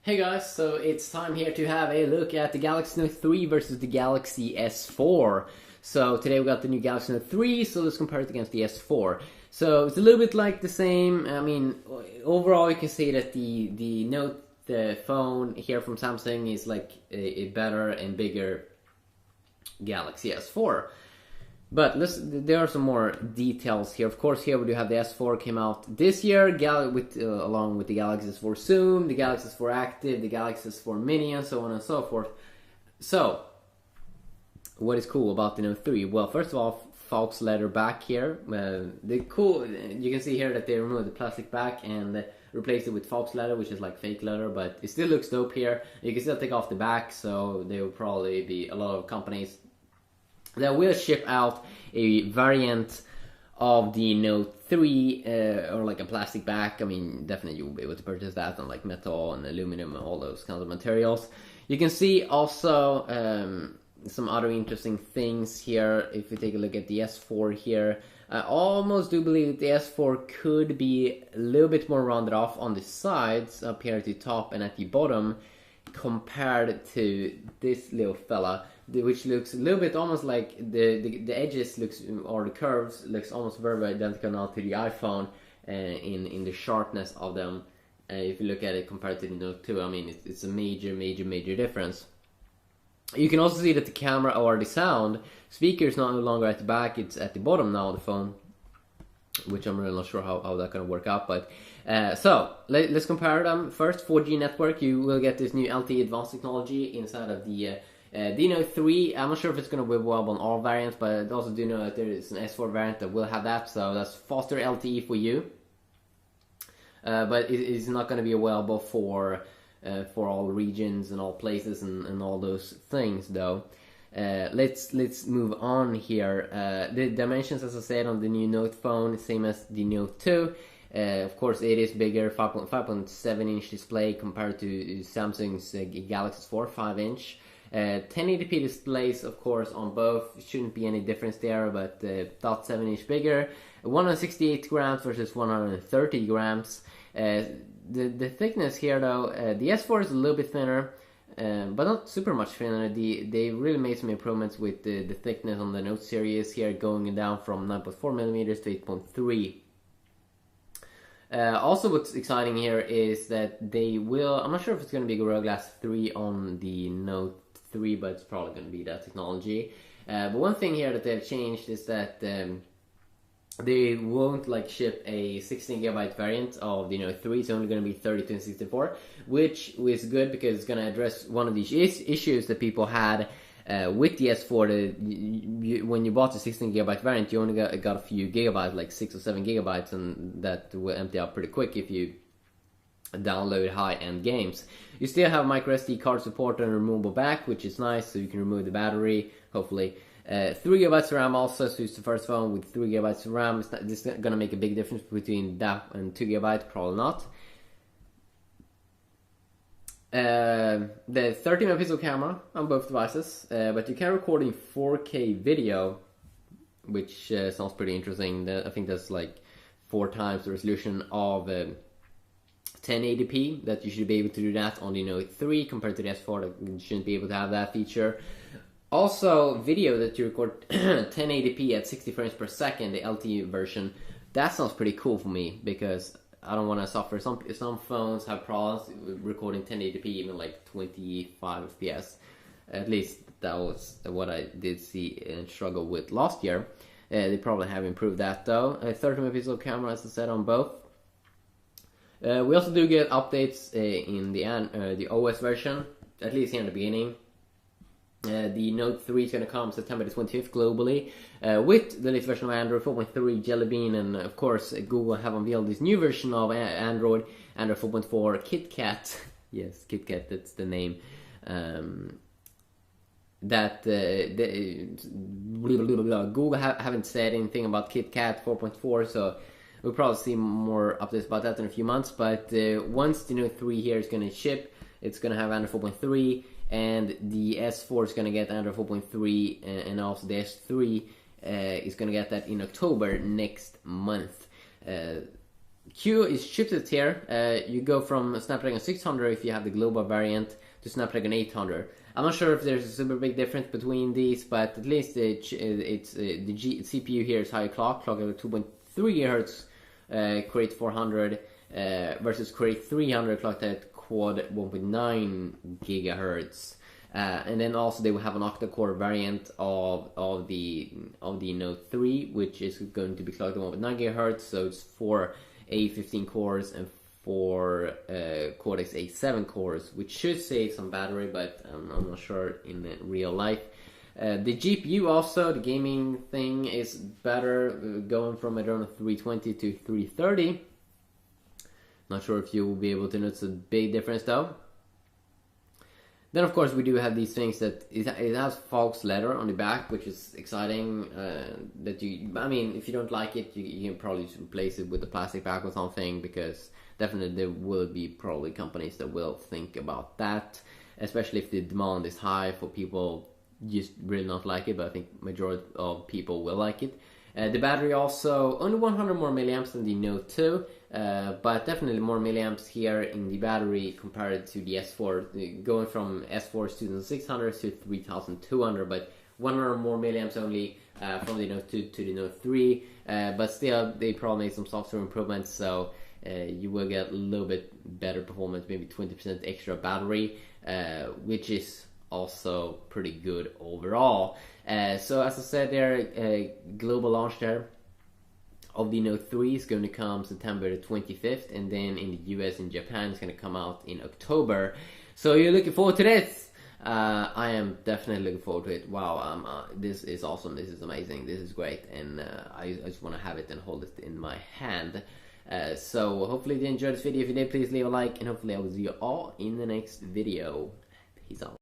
Hey guys, so it's time here to have a look at the Galaxy Note 3 versus the Galaxy S4. So today we got the new Galaxy Note 3, so let's compare it against the S4. So it's a little bit like the same. I mean, overall you can see that the Note phone here from Samsung is like a better and bigger Galaxy S4. But there are some more details here. Of course, here we do have the S4 came out this year, along with the Galaxy S4 Zoom, the Galaxy S4 Active, the Galaxy S4 Mini, and so on and so forth. So, what is cool about the Note 3? Well, first of all, false leather back here. You can see here that they removed the plastic back and replaced it with false leather, which is like fake leather, but it still looks dope here. You can still take off the back, so there will probably be a lot of companies that will ship out a variant of the Note 3 or like a plastic back. I mean, definitely you will be able to purchase that on like metal and aluminum and all those kinds of materials. You can see also some other interesting things here. If we take a look at the S4 here, I almost do believe the S4 could be a little bit more rounded off on the sides up here at the top and at the bottom compared to this little fella, which looks a little bit almost like the edges or the curves looks almost very identical now to the iPhone in the sharpness of them. If you look at it compared to the Note 2, I mean it's a major difference. You can also see that the camera or the sound speaker is no longer at the back, it's at the bottom now of the phone, which I'm really not sure how that's gonna work out. But so let's compare them. First, 4G network. You will get this new LTE advanced technology inside of the Note 3. I'm not sure if it's going to be available on all variants, but I also do know that there is an S4 variant that will have that, so that's faster LTE for you. But it is not going to be available for all regions and all places and all those things, though. Let's move on here. The dimensions, as I said, on the new Note phone, same as the Note 2. Of course, it is bigger, 5.7-inch display compared to Samsung's Galaxy S4 5-inch. 1080p displays, of course, on both. Shouldn't be any difference there, but 0.7-inch bigger. 168 grams versus 130 grams. The thickness here, though, the S4 is a little bit thinner, but not super much thinner. They really made some improvements with the thickness on the Note series here, going down from 9.4mm to 8.3. Also, what's exciting here is that they will, I'm not sure if it's going to be Gorilla Glass 3 on the Note 3, but it's probably going to be that technology. But one thing here that they've changed is that they won't like ship a 16GB variant of the Note 3. It's only going to be 32 and 64, which is good because it's going to address one of these issues that people had with the S4. When you bought the 16GB variant, you only got a few gigabytes, like 6 or 7 gigabytes, and that will empty out pretty quick if you download high-end games. You still have microSD card support and removable back, which is nice, so you can remove the battery, hopefully. 3GB RAM also, so it's the first phone with 3GB RAM. This is gonna make a big difference between that and 2GB, probably not. The 30-megapixel camera on both devices, but you can record in 4K video, which sounds pretty interesting. I think that's like 4 times the resolution of 1080p, that you should be able to do that on the Note 3 compared to the S4 that you shouldn't be able to have that feature. Also, video that you record 1080p at 60 frames per second, the LTE version, that sounds pretty cool for me because I don't want to suffer. Some phones have problems recording 1080p even like 25 FPS. At least that was what I did see and struggle with last year. They probably have improved that though. 30-megapixel camera, as I said, on both. We also do get updates in the OS version, at least here in the beginning. The Note 3 is going to come September the 25th globally with the latest version of Android 4.3 Jelly Bean, and of course Google have unveiled this new version of Android 4.4 KitKat. Yes, KitKat, that's the name. Google haven't said anything about KitKat 4.4, so we'll probably see more updates about that in a few months. But once the Note 3 here is going to ship, it's going to have Android 4.3, and the S4 is going to get Android 4.3, and also the S3 is going to get that in October next month. Q is chipset here. You go from Snapdragon 600 if you have the global variant to Snapdragon 800. I'm not sure if there's a super big difference between these, but at least the CPU here is higher clock at 2.3 GHz, Core 400 versus Core 300 clocked at quad 1.9 GHz. And then also they will have an octa-core variant of the Note 3, which is going to be clocked at 1.9 GHz. So it's 4 A15 cores and 4 Cortex A7 cores, which should save some battery, but I'm not sure in real life. The GPU also, the gaming thing, is better, going from around 320 to 330. Not sure if you will be able to notice a big difference though. Then of course we do have these things that it has Fox leather on the back, which is exciting. I mean, if you don't like it, you can probably just replace it with a plastic back or something, because definitely there will be probably companies that will think about that, especially if the demand is high for people just really not like it, but I think majority of people will like it. The battery also only 100 more milliamps than the Note 2, but definitely more milliamps here in the battery compared to the S4, going from S4's 2600 to 3200, but 100 more milliamps only from the Note 2 to the Note 3, but still they probably made some software improvements, so you will get a little bit better performance, maybe 20% extra battery, which is also pretty good overall. So as I said there, a global launch there of the Note 3 is going to come September the 25th, and then in the US and Japan it's going to come out in October. So you're looking forward to this? I am definitely looking forward to it. Wow, this is awesome, this is amazing, this is great, and I just want to have it and hold it in my hand. So hopefully you enjoyed this video. If you did, please leave a like, and hopefully I will see you all in the next video. Peace out.